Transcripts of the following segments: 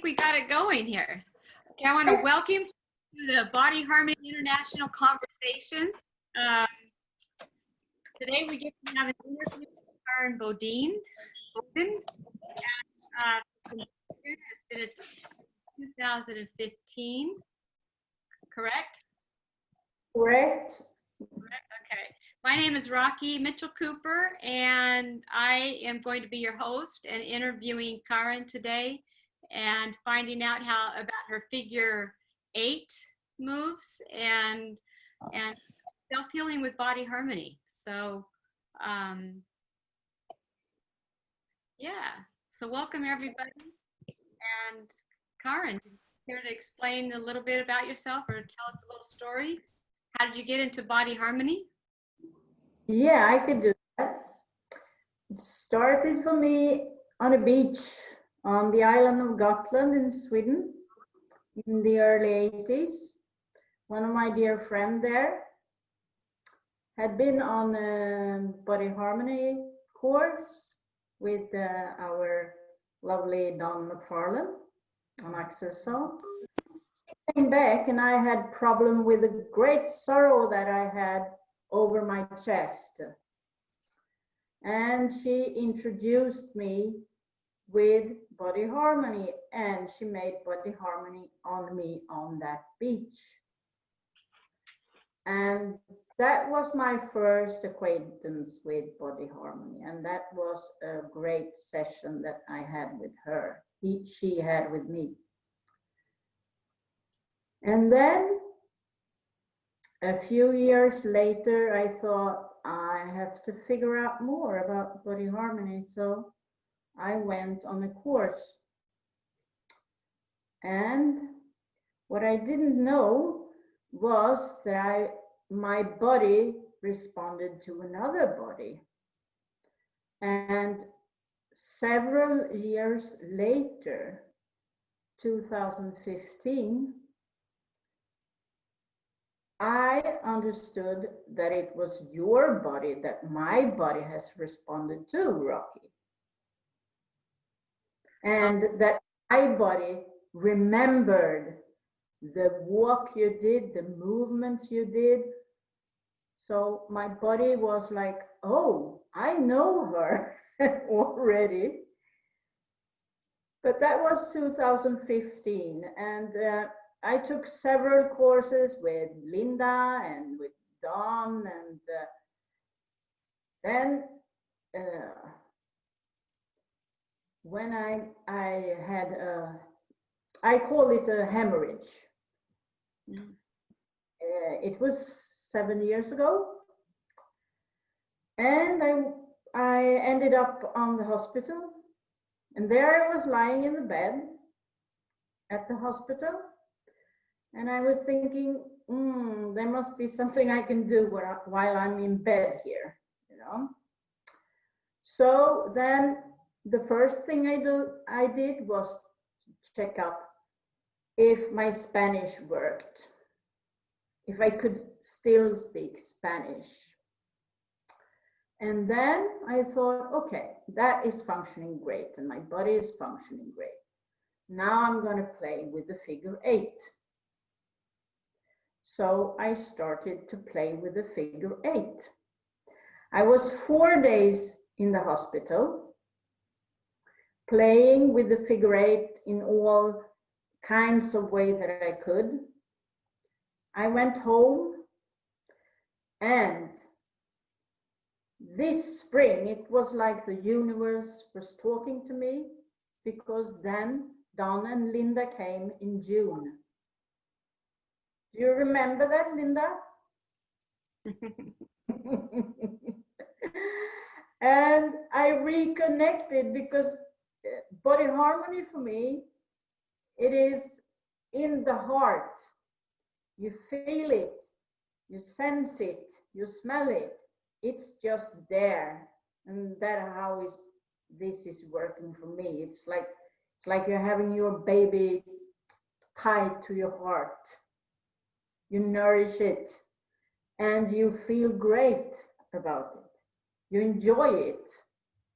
we got it going here. Okay, I want to welcome you to the Body Harmony International Conversations. Today we get to have an interview with Karin Bodin. It's been a 2015, correct? Correct. Okay. My name is Rocky Mitchell Cooper, and I am going to be your host and interviewing Karin today and finding out about her figure 8 moves and self-healing with body harmony. So, yeah. So welcome everybody. And Karin, here to explain a little bit about yourself or tell us a little story. How did you get into body harmony? Yeah, I could do that. It started for me on a beach on the island of Gotland in Sweden in the early 80s. One of my dear friends there had been on a body harmony course with our lovely Don McFarlane on Access Salt. I came back and I had problem with a great sorrow that I had over my chest. And she introduced me with body harmony, and she made body harmony on me on that beach. And that was my first acquaintance with body harmony, and that was a great session that I had with her, she had with me. And then a few years later, I thought I have to figure out more about body harmony. So I went on a course. And what I didn't know was that my body responded to another body. And several years later, 2015, I understood that it was your body that my body has responded to, Rocky. And that my body remembered the walk you did, the movements you did. So my body was like, oh, I know her already. But that was 2015. And I took several courses with Linda and with Don, and then when I had I call it a hemorrhage. Mm. It was 7 years ago, and I ended up on the hospital, and there I was lying in the bed at the hospital. And I was thinking, there must be something I can do while I'm in bed here, you know. So then the first thing I did was check up if my Spanish worked, if I could still speak Spanish. And then I thought, okay, that is functioning great, and my body is functioning great. Now I'm going to play with the figure 8. So I started to play with the figure 8. I was 4 days in the hospital, playing with the figure 8 in all kinds of ways that I could. I went home, and this spring, it was like the universe was talking to me, because then Don and Linda came in June. Do you remember that, Linda? And I reconnected, because body harmony for me, it is in the heart. You feel it, you sense it, you smell it. It's just there. And that's how this is working for me. It's like you're having your baby tied to your heart. You nourish it, and you feel great about it. You enjoy it,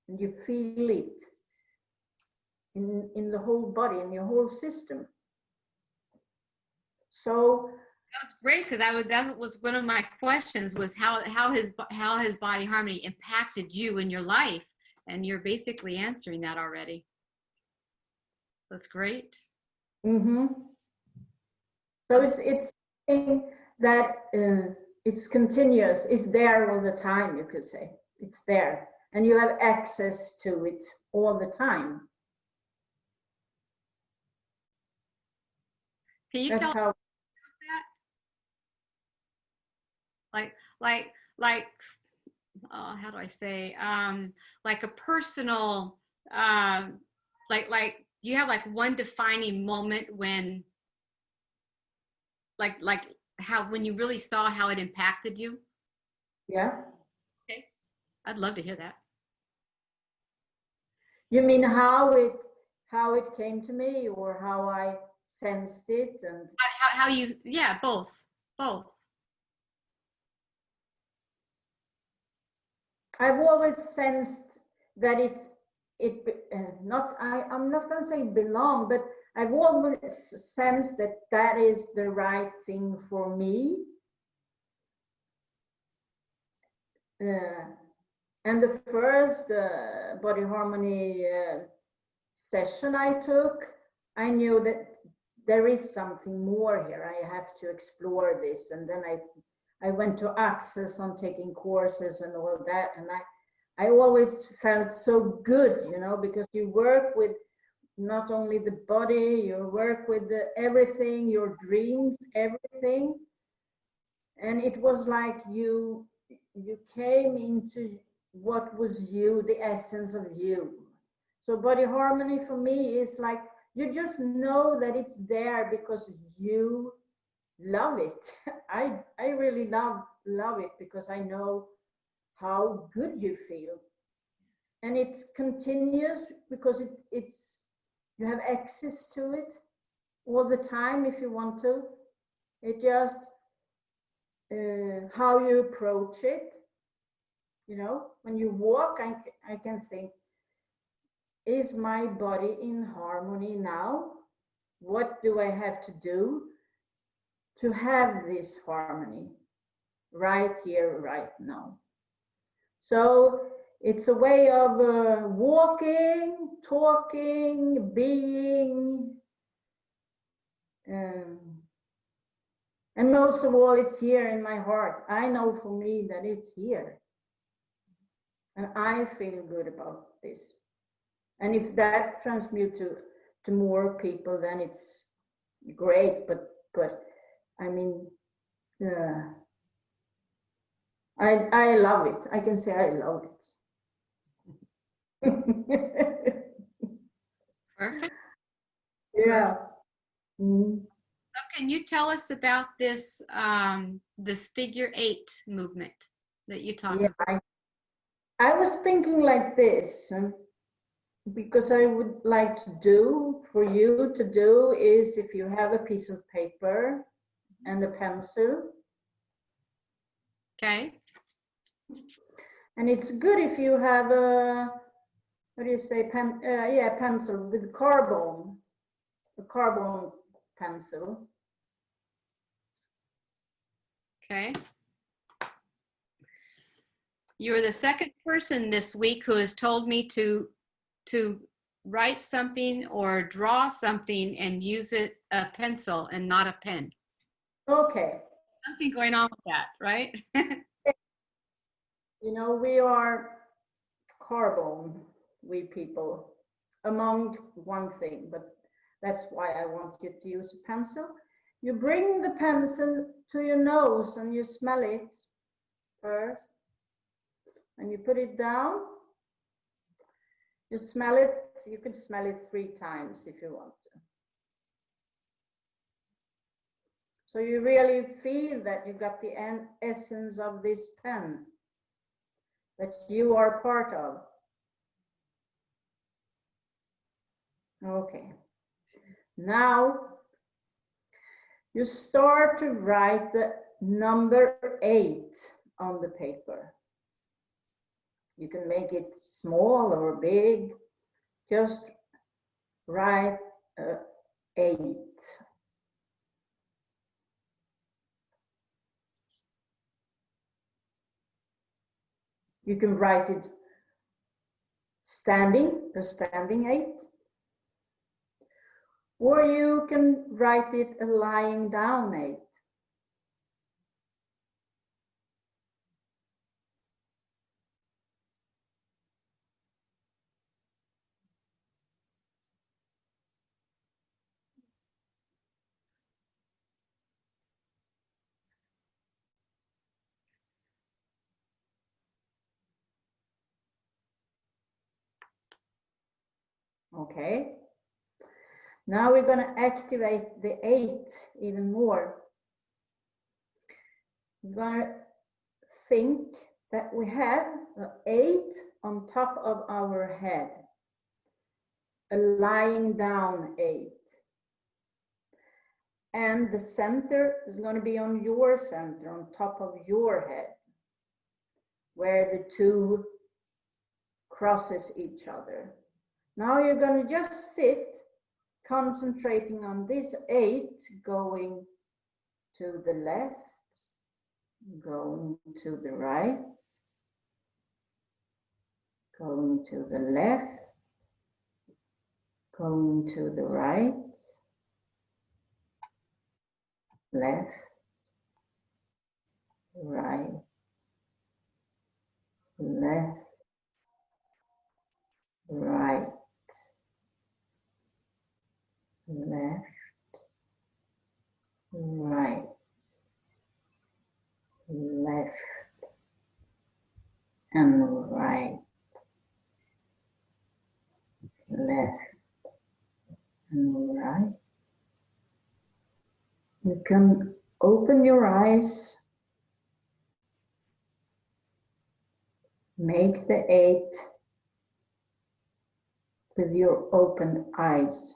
and you feel it. in the whole body, in your whole system. So That's great because that was one of my questions was how his body harmony impacted you in your life, and you're basically answering that already. That's great. mm-hmm. So it's something that it's continuous. It's there all the time, you could say. It's there, and you have access to it all the time. Can you That's tell how. that? Like how do I say, like a personal, like do you have like one defining moment when like how when you really saw how it impacted you? Yeah. Okay, I'd love to hear that. You mean how it came to me, or how I sensed it? And How you, yeah, both. I've always sensed that I'm not going to say belong, but I've always sensed that that is the right thing for me. And the first body harmony session I took, I knew that there is something more here. I have to explore this. And then I went to Access on taking courses and all that. And I always felt so good, you know, because you work with not only the body, you work with everything, your dreams, everything. And it was like you came into what was you, the essence of you. So body harmony for me is like, you just know that it's there because you love it. I really love it because I know how good you feel. And it's continuous because it's you have access to it all the time if you want to. It just how you approach it. You know, when you walk, I can think, is my body in harmony now? What do I have to do to have this harmony right here, right now? So it's a way of walking, talking, being, and most of all, it's here in my heart. I know for me that it's here. And I feel good about this. And if that transmutes to more people, then it's great. But I mean, I love it. I can say I love it. Perfect. Yeah. Mm. So can you tell us about this this figure 8 movement that you talk Yeah, about? I was thinking like this, because I would like to do for you to do is, if you have a piece of paper and a pencil. Okay. And it's good if you have a, what do you say, pencil with carbon, a carbon pencil. Okay. You're the second person this week who has told me to write something or draw something and use a pencil and not a pen. Okay. Something going on with that, right? You know, we are carbon, we people, among one thing, but that's why I want you to use a pencil. You bring the pencil to your nose and you smell it first, and you put it down. You smell it, you could smell it 3 times if you want to. So you really feel that you got the essence of this pen that you are part of. Okay. Now you start to write the number 8 on the paper. You can make it small or big. Just write 8. You can write it standing, a standing 8. Or you can write it a lying down 8. Okay. Now we're going to activate the 8 even more. We're going to think that we have an 8 on top of our head, a lying down 8. And the center is going to be on your center, on top of your head, where the 2 crosses each other. Now you're going to just sit, concentrating on this 8 going to the left, going to the right, going to the left, going to the right, left, right, left, right, left, right, left, and right, left, and right. You can open your eyes, make the 8 with your open eyes.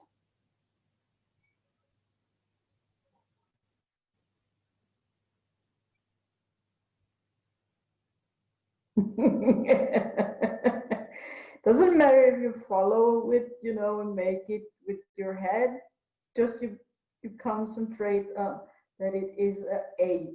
Doesn't matter if you follow with, and make it with your head. Just you concentrate that it is an 8.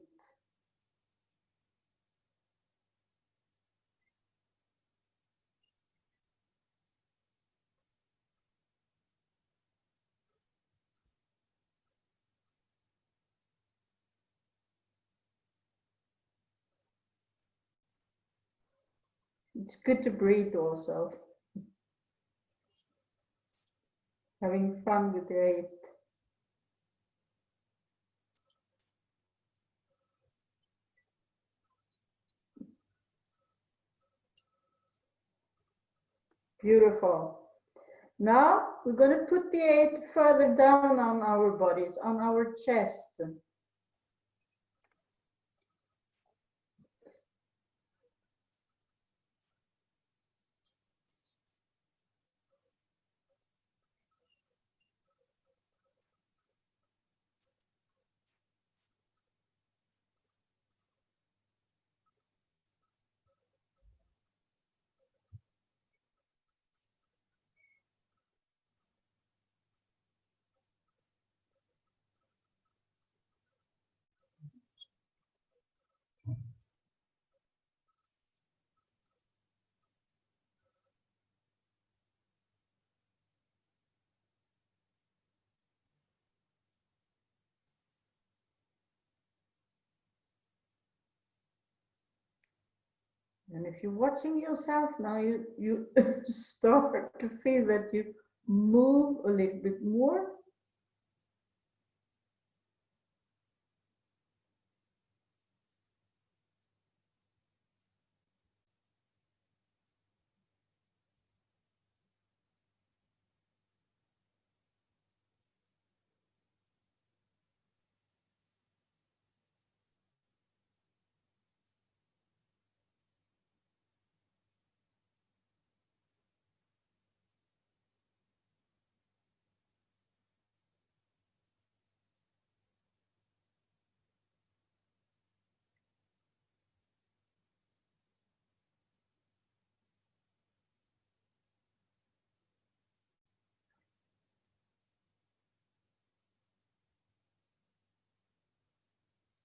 It's good to breathe also. Having fun with the 8. Beautiful. Now we're going to put the 8 further down on our bodies, on our chest. And if you're watching yourself now, you start to feel that you move a little bit more.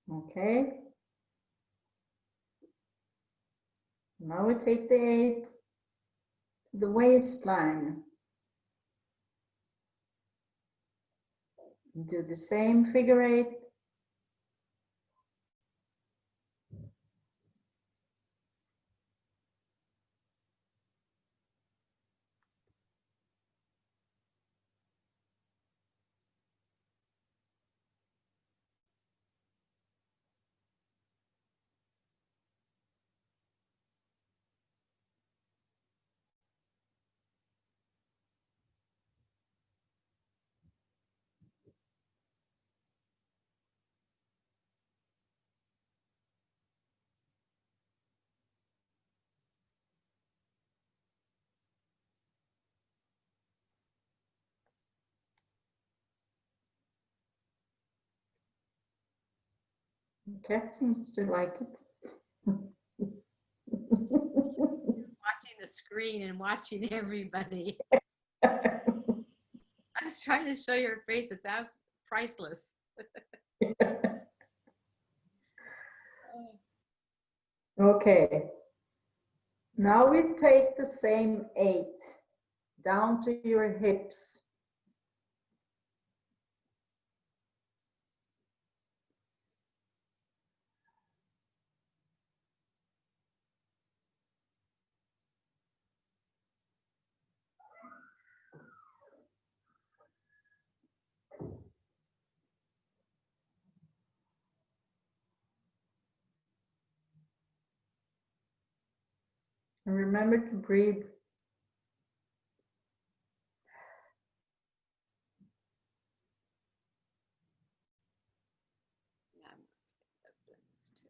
Okay. Now we take the 8 to the waistline. Do the same figure 8. The cat seems to like it. Watching the screen and watching everybody. I was trying to show your face. It sounds priceless. Okay. Now we take the same 8 down to your hips. And remember to breathe. Yeah, I must have done this too.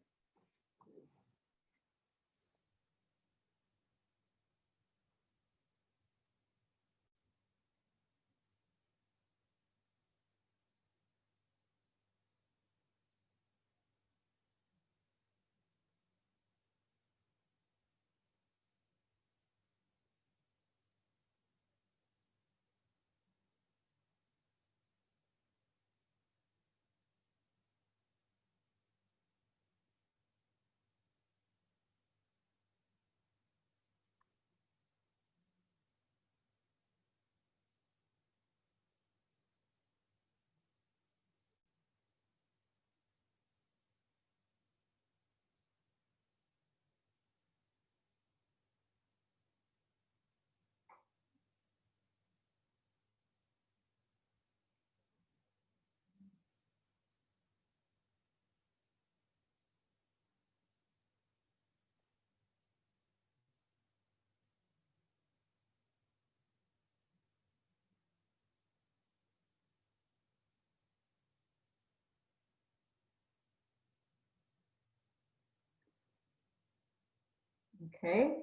Okay.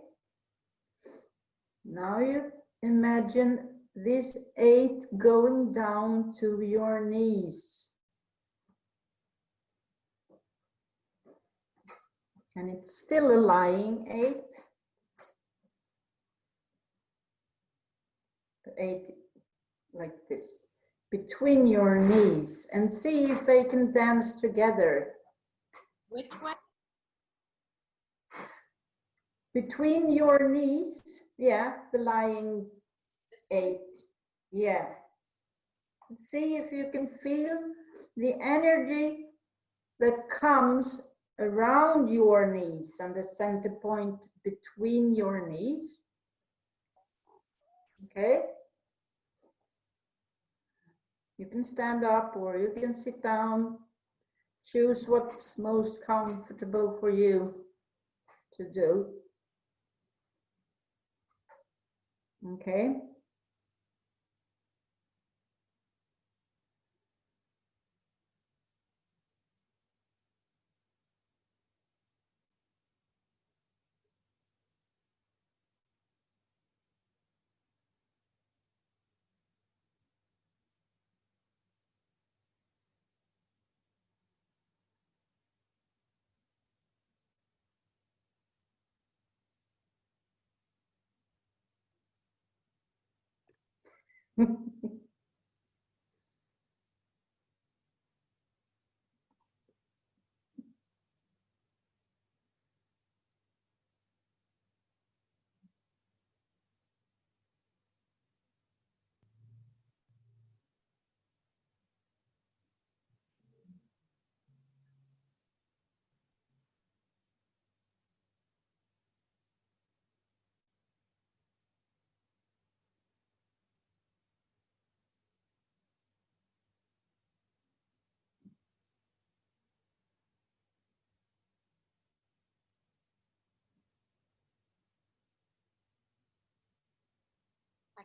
Now you imagine this 8 going down to your knees. And it's still a lying 8. The 8 like this, between your knees, and see if they can dance together. Which way? Between your knees, yeah, the lying This way? 8, yeah. See if you can feel the energy that comes around your knees and the center point between your knees. Okay. You can stand up or you can sit down. Choose what's most comfortable for you to do. Okay.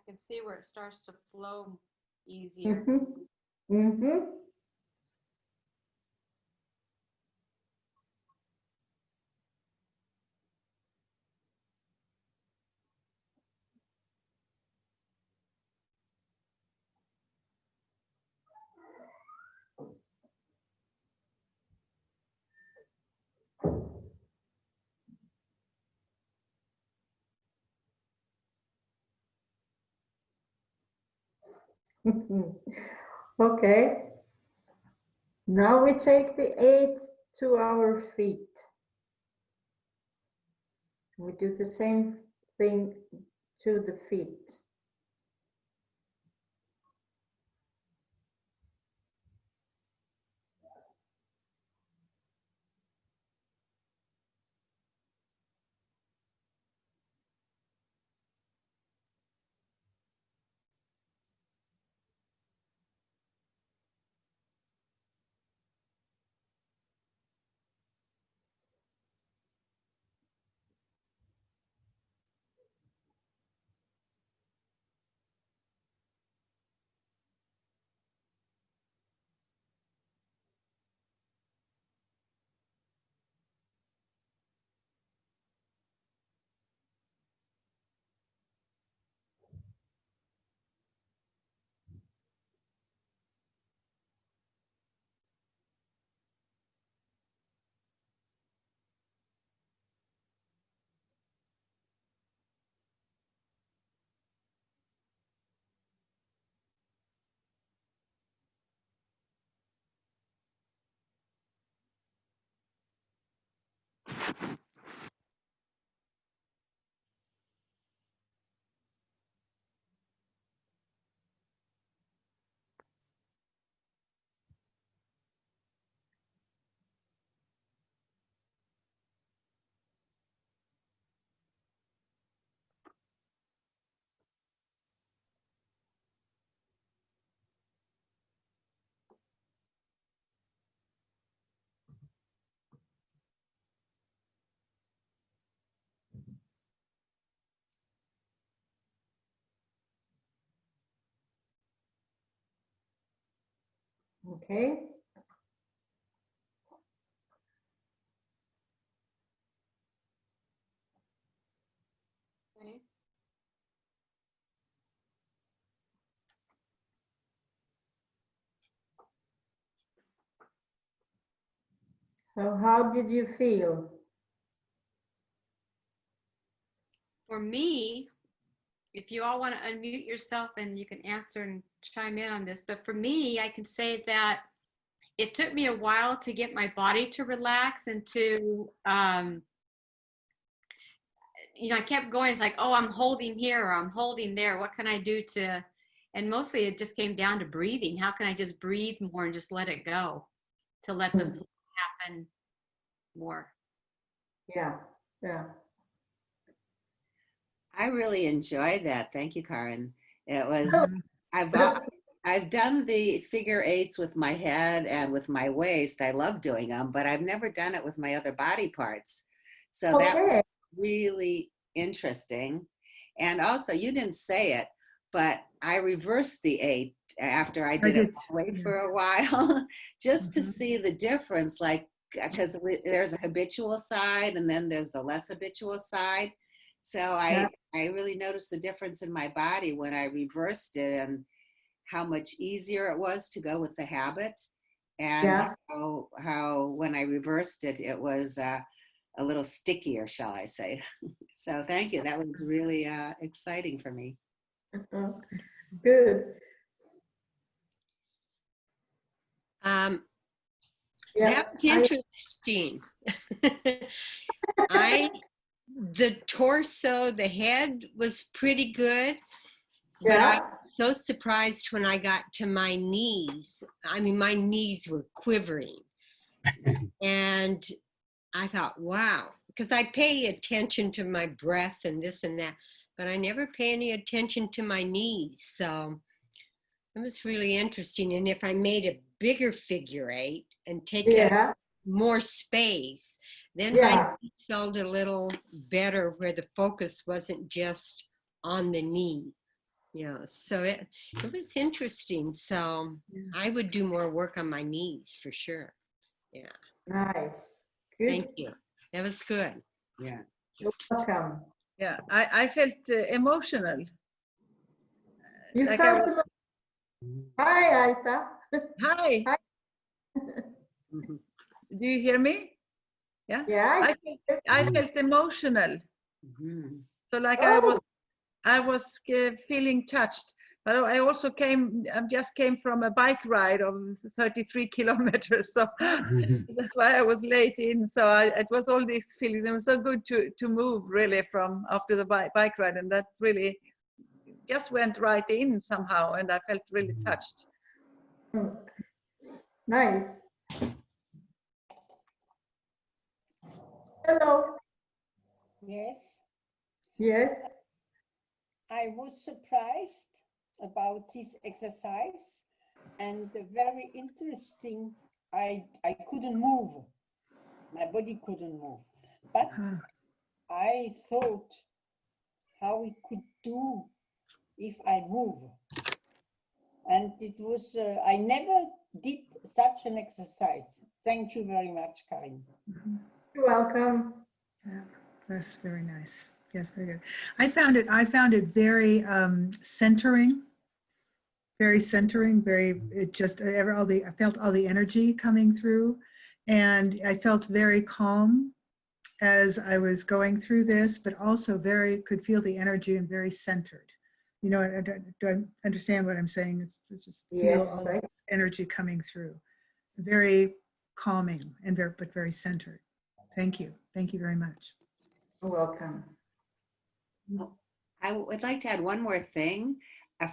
can see where it starts to flow easier. Mm-hmm. Mm-hmm. Okay. Now we take the 8 to our feet. We do the same thing to the feet. Okay. Okay. So how did you feel? For me, if you all want to unmute yourself and you can answer and chime in on this, but for me, I can say that it took me a while to get my body to relax and to, I kept going. It's like, oh, I'm holding here or I'm holding there. What can I do to, and mostly it just came down to breathing. How can I just breathe more and just let it go to let the flow happen more? Yeah, yeah. I really enjoyed that. Thank you, Karin. It was, Mhm. I've, uh, I've done the figure eights with my head and with my waist. I love doing them, but I've never done it with my other body parts. So that was Okay. really interesting. And also, you didn't say it, but I reversed the eight after I did it Good. one way for a while, just to Mhm. see the difference. Like, because there's a habitual side and then there's the less habitual side. So Yeah, I really noticed the difference in my body when I reversed it and how much easier it was to go with the habit, and yeah. how when I reversed it, it was a little stickier, shall I say. So thank you. That was really exciting for me. Mhm. Good. Um, Yeah, that was interesting. I the torso, the head was pretty good, but I yeah. was so surprised when I got to my knees. I mean, my knees were quivering, and I thought, wow, because I pay attention to my breath and this and that, but I never pay any attention to my knees. So it was really interesting. And if I made a bigger figure eight and take up Yeah, more space, then my yeah. knee felt a little better where the focus wasn't just on the knee. Yeah, so it was interesting. So I would do more work on my knees for sure. Yeah, Nice. Good. thank you. That was good. Yeah. You're welcome. Yeah, I felt emotional. You Like I felt was, Hi, Alta. hi, Hi. Mhm. do you hear me? Yeah, Yeah. I felt emotional. Mhm. So like Oh, I was feeling touched. But I also just came from a bike ride of 33 kilometers. So that's why I was late in. So it was all these feelings. It was so good to move really from after the bike ride. And that really just went right in somehow. And I felt really touched. nice. Hello. Yes, Yes. I was surprised about this exercise and very interesting. I couldn't move. My body couldn't move. But I thought how it could do if I move. And it was, I never did such an exercise. Thank you very much, Karin. You're welcome. Yeah, that's very nice. Yes, very good. I found it very centering, it just I felt all the energy coming through, and I felt very calm as I was going through this, but also could feel the energy and very centered. You know, do I understand what I'm saying? It's just feel Yes. all the energy coming through. Very calming and very centered. Thank you. Thank you very much. You're welcome. I would like to add one more thing.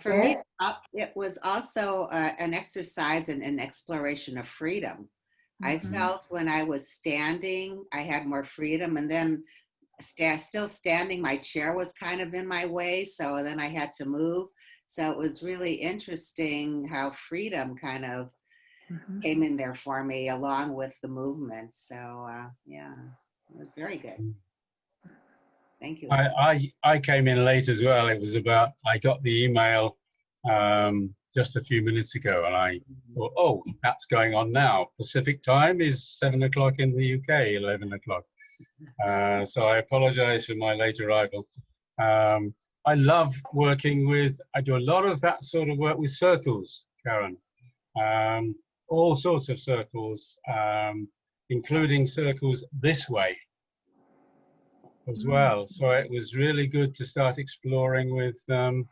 For Yes. me, it was also an exercise and an exploration of freedom. I Mhm. felt when I was standing, I had more freedom, and then still standing, my chair was kind of in my way, so then I had to move. So it was really interesting how freedom kind of Mhm. came in there for me along with the movement. So yeah, it was very good. Thank you. I came in late as well. It was about, I got the email just a few minutes ago, and I thought, oh, that's going on now. Pacific time is 7 o'clock in the UK, 11 o'clock. So I apologize for my late arrival. I love working with, I do a lot of that sort of work with circles, Karen. All sorts of circles, including circles this way as well. So it was really good to start exploring with the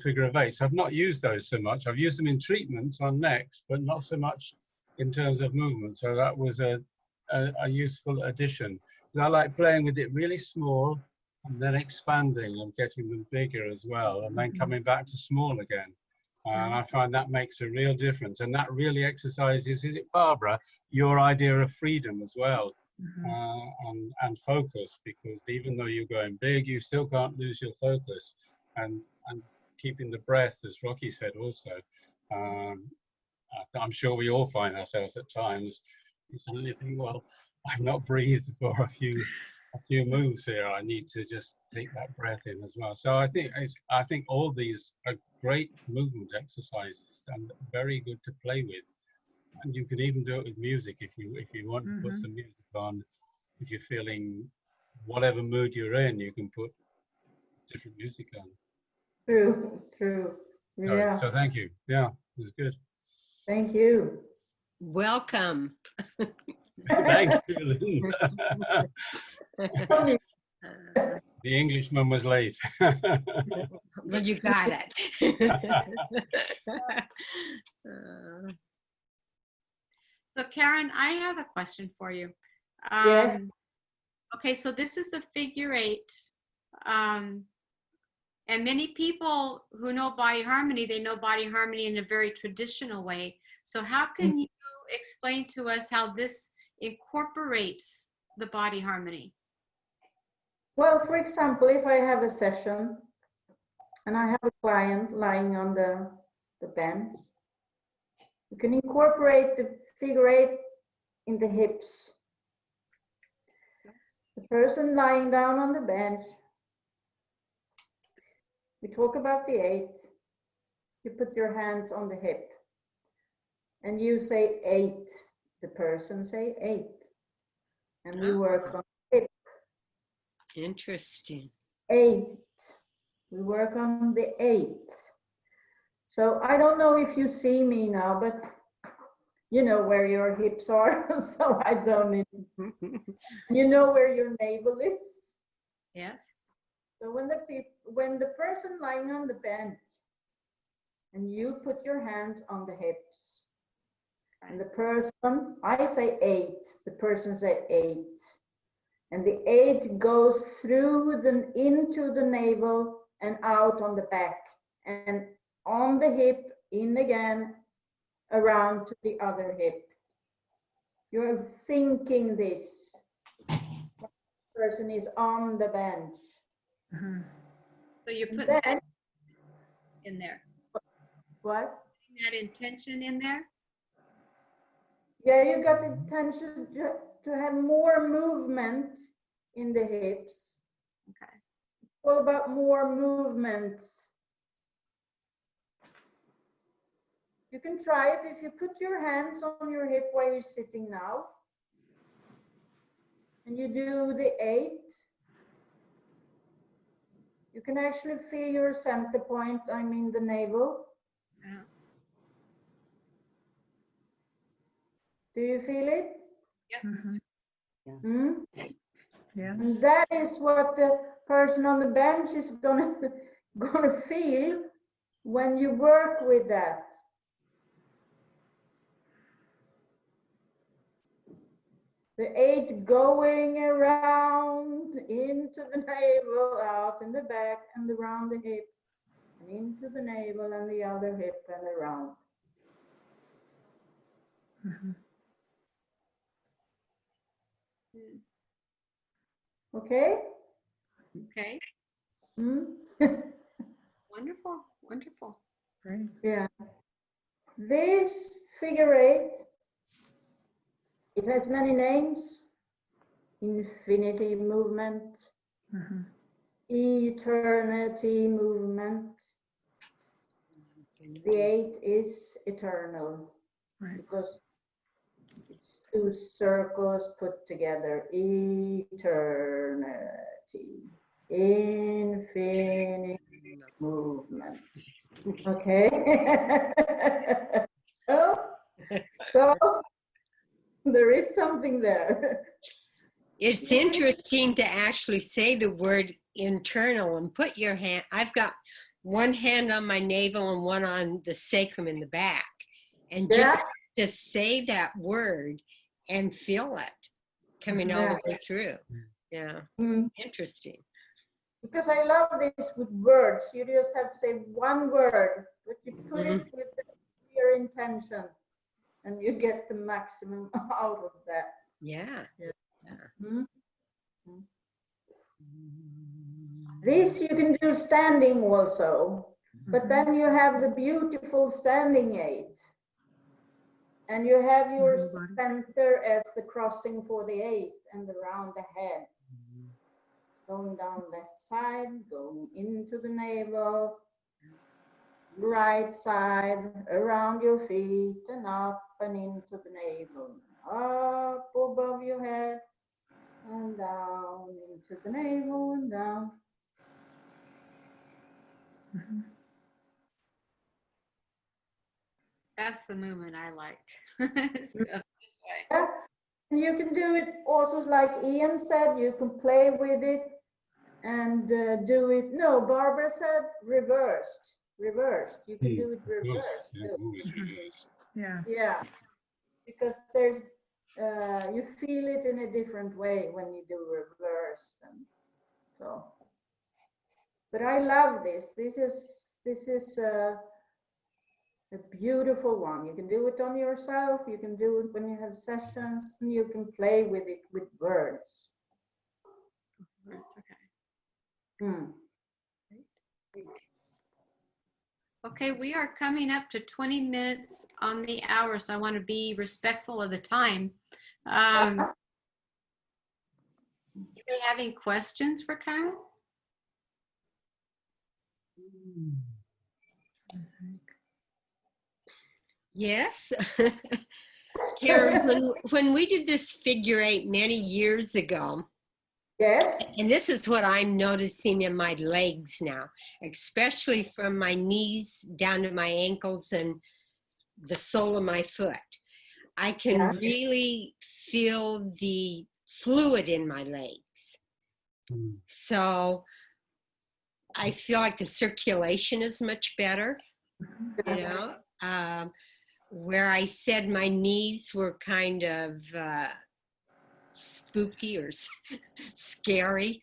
figure of eights. I've not used those so much. I've used them in treatments on necks, but not so much in terms of movement. So that was a useful addition. Because I like playing with it really small and then expanding and getting them bigger as well, and then coming back to small again. And I find that makes a real difference. And that really exercises, is it, Barbara, your idea of freedom as well. And focus, because even though you're going big, you still can't lose your focus, and keeping the breath, as Rocky said also. I'm sure we all find ourselves at times suddenly think, well, I've not breathed for a few moves here. I need to just take that breath in as well. So I think all these are great movement exercises and very good to play with. And you can even do it with music if you want to put some music on. If you're feeling whatever mood you're in, you can put different music on. True. Yeah. So thank you. Yeah, it was good. Thank you. Welcome. Thank you, Linda. The Englishman was late. Well, you got it. So Karen, I have a question for you. Yes. Okay, so this is the figure eight. And many people who know body harmony, they know body harmony in a very traditional way. So how can you explain to us how this incorporates the body harmony? Well, for example, if I have a session and I have a client lying on the bench, you can incorporate the figure eight in the hips. The person lying down on the bench We talk about the 8. You put your hands on the hip and you say 8. The person say 8. And we work on hip. Interesting. 8. We work on the 8. So I don't know if you see me now, but you know where your hips are, so I don't need to. You know where your navel is. Yes. So when the person lying on the bench and you put your hands on the hips, and the person, I say 8, the person say 8, and the 8 goes through into the navel and out on the back, and on the hip, in again, around to the other hip. You're thinking this. The person is on the bench. So you put Then, that in there. what? That intention in there. Yeah, you got the intention to have more movement in the hips. Okay. All about more movements. You can try it if you put your hands on your hip while you're sitting now. And you do the 8. You can actually feel your center point, I mean the navel. Yeah. Do you feel it? Hmm? Yes. And that is what the person on the bench is gonna feel when you work with that. The 8 going around into the navel, out in the back and around the hip, and into the navel and the other hip and around. Okay? Okay. Wonderful. Wonderful. Great. Yeah. This figure 8, it has many names. Infinity movement, eternity movement. The 8 is eternal, Right. because it's 2 circles put together. Eternity, infinite movement. Okay. So there is something there. It's interesting to actually say the word internal and put your hand, I've got one hand on my navel and one on the sacrum in the back. And just to say that word and feel it coming all the way through. Yeah. Interesting. Because I love this with words. You just have to say one word, but you put it with your intention and you get the maximum out of that. Yeah. This you can do standing also, but then you have the beautiful standing 8. And you have your center as the crossing for the 8 and around the head. Going down left side, going into the navel, right side, around your feet and up and into the navel. Up above your head and down into the navel and down. That's the movement I like. This way. Yeah. And you can do it also like Ian said, you can play with it and do it. No, Barbara said reversed. Reversed. You can do it reversed too. Yeah. Yeah. Because there's you feel it in a different way when you do reverse, and so. But I love this. This is a beautiful one. You can do it on yourself. You can do it when you have sessions, and you can play with it with words. Okay. Okay, we are coming up to 20 minutes on the hour, so I want to be respectful of the time. Do we have any questions for Karin? Yes. Karen, when we did this figure eight many years ago, Yes. and this is what I'm noticing in my legs now, especially from my knees down to my ankles and the sole of my foot. I can Yeah. really feel the fluid in my legs. So I feel like the circulation is much better, you know. Where I said my knees were kind of spooky or scary,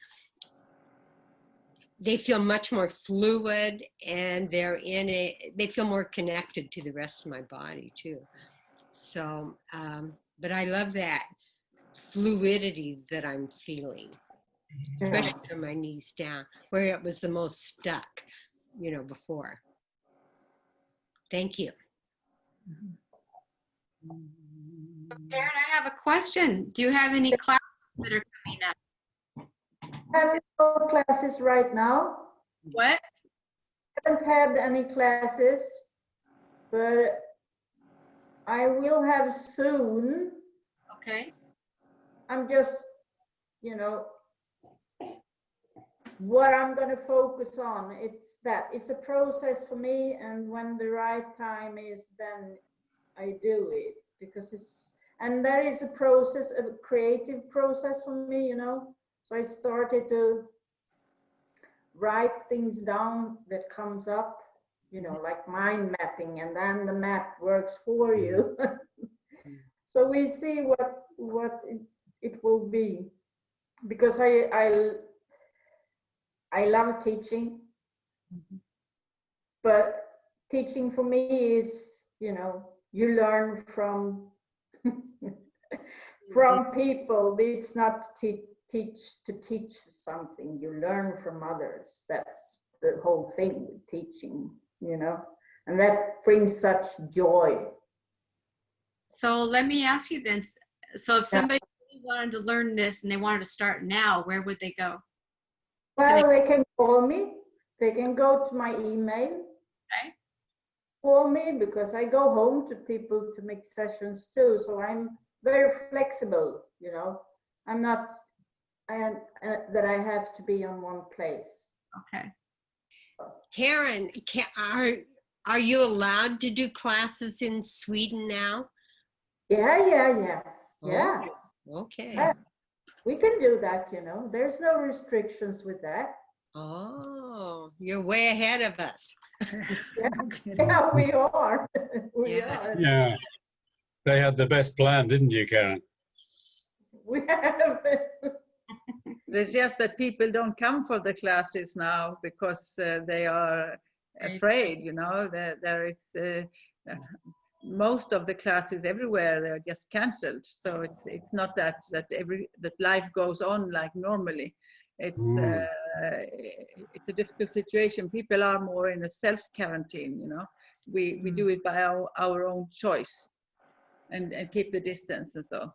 they feel much more fluid, and they feel more connected to the rest of my body too. So, but I love that fluidity that I'm feeling, especially from my knees down, where it was the most stuck, you know, before. Thank you. Karen, I have a question. Do you have any classes that are coming up? I haven't no classes right now. What? Haven't had any classes, but I will have soon. Okay. I'm just, you know, what I'm going to focus on. It's a process for me, and when the right time is, then I do it, because and there is a process, a creative process for me, you know. So I started to write things down that comes up, you know, like mind mapping, and then the map works for you. So we see what it will be, because I love teaching, but teaching for me is, you know, you learn from from people. It's not to teach something. You learn from others. That's the whole thing with teaching, you know, and that brings such joy. So let me ask you then. So if somebody wanted to learn this and they wanted to start now, where would they go? Well, they can call me. They can go to my email. Okay. Call me, because I go home to people to make sessions too. So I'm very flexible, you know. I'm not that I have to be on one place. Okay. Karen, are you allowed to do classes in Sweden now? Yeah. Okay. Yeah, we can do that, you know. There's no restrictions with that. Oh, you're way ahead of us. Yeah, we are. We Yeah. are. Yeah, they had the best plan, didn't you, Karen? We have. It's just that people don't come for the classes now because they are afraid, you know. There is most of the classes everywhere, they're just cancelled. So it's not that life goes on like normally. It's a difficult situation. People are more in a self-quarantine, you know. We do it by our own choice, and keep the distance and so.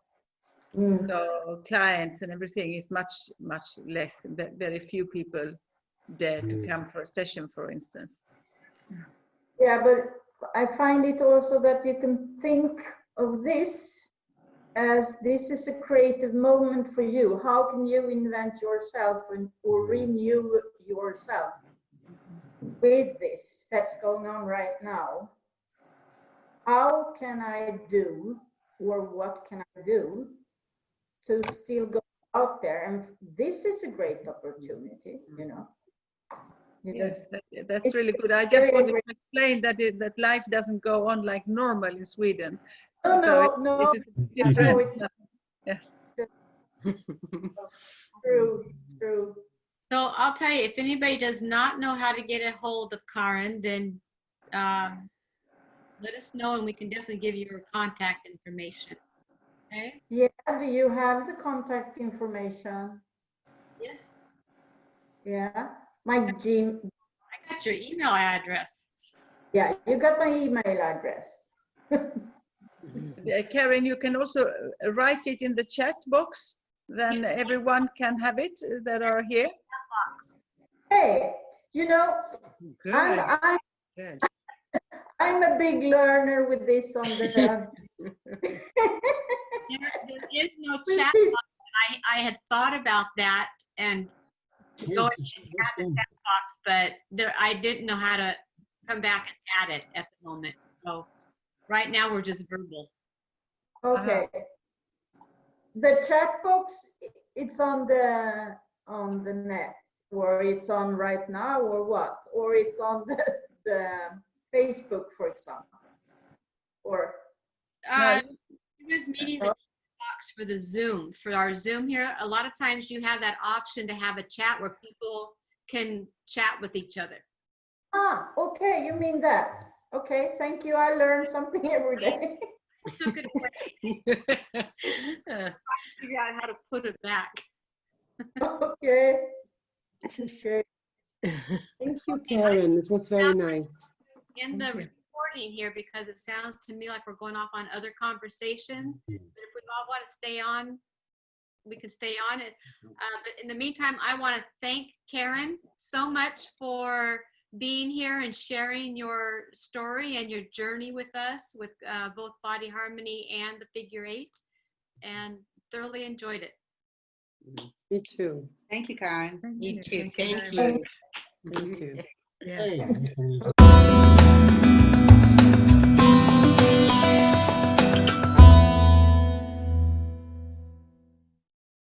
So clients and everything is much less. Very few people dare to come for a session, for instance. Yeah, but I find it also that you can think of this as this is a creative moment for you. How can you invent yourself or renew yourself with this that's going on right now? How can I do, or what can I do to still go out there? And this is a great opportunity, you know. Yes, that's really good. I just wanted to explain that life doesn't go on like normal in Sweden. No. It is different. Yeah. True. So I'll tell you, if anybody does not know how to get a hold of Karin, then let us know, and we can definitely give you her contact information. Okay? Yeah, do you have the contact information? Yes. Yeah, my Gmail. I got your email address. Yeah, you got my email address. Karin, you can also write it in the chat box. Then everyone can have it that are here. Hey, You know, Good. I'm Good. I'm a big learner with this on the There is no with chat. this. I had thought about that and go ahead and add the chat box, but I didn't know how to come back and add it at the moment. So right now we're just verbal. Okay. The chat box, it's on the net, or it's on right now, or what? Or it's on the Facebook, for example, or I was meeting the chat box for the Zoom, for our Zoom here. A lot of times you have that option to have a chat where people can chat with each other. okay, you mean that? Okay, thank you. I learn something every day. Took it away. Figure out how to put it back. Okay. Okay. Thank you, Karin. It was very nice. In the Thank you. recording here, because it sounds to me like we're going off on other conversations. But if we all want to stay on, we can stay on it. But in the meantime, I want to thank Karin so much for being here and sharing your story and your journey with us with both Body Harmony and the Figure 8, and thoroughly enjoyed it. Me too. Thank you, Karin. Me too. Thank you Thank very you. much. Thank you. Yes. Hey,